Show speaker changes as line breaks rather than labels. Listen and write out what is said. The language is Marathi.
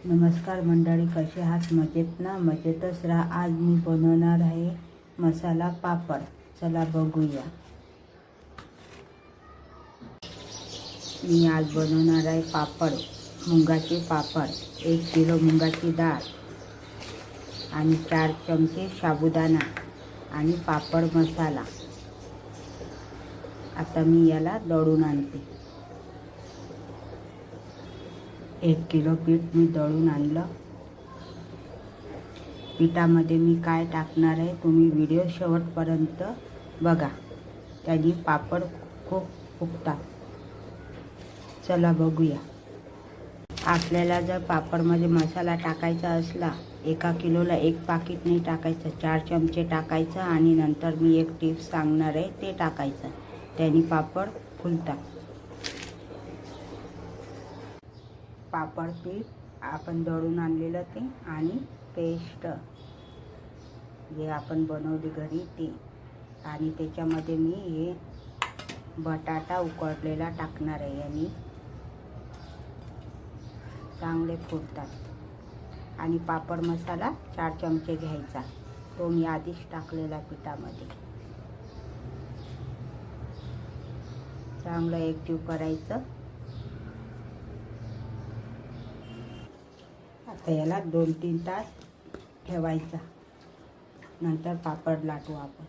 नमस्कार मंडळी, कसे आहात? मजेत ना? मजेतच राहा. आज मी बनवणार आहे मसाला पापड. चला बघूया. मी आज बनवणार आहे पापड, मुंगाचे पापड. 1 किलो मुंगाची डाळ आणि 4 चमचे साबुदाणा आणि पापड मसाला. आता मी याला दळून आणते. 1 किलो पीठ मी दळून आणलं. पिठामध्ये मी काय टाकणार आहे तुम्ही व्हिडिओ शेवटपर्यंत बघा. त्याने पापड खूप फुगतात. चला बघूया. आपल्याला जर पापडमध्ये मसाला टाकायचा असला, 1 किलोला 1 पाकीट नाही टाकायचं, 4 चमचे टाकायचं आणि नंतर मी एक टिप्स सांगणार आहे ते टाकायचं. त्याने पापड फुलतात. पापड पीठ आपण दळून आणलेलं ते आणि पेस्ट जे आपण बनवली घरी ते, आणि त्याच्यामध्ये मी हे बटाटा उकडलेला टाकणार आहे. यांनी चांगले फुटतात. आणि पापड मसाला 4 चमचे घ्यायचा, तो मी आधीच टाकलेला पिठामध्ये. चांगलं एकजीव करायचं. आता याला 2-3 तास ठेवायचा. नंतर पापड लाटू आपण.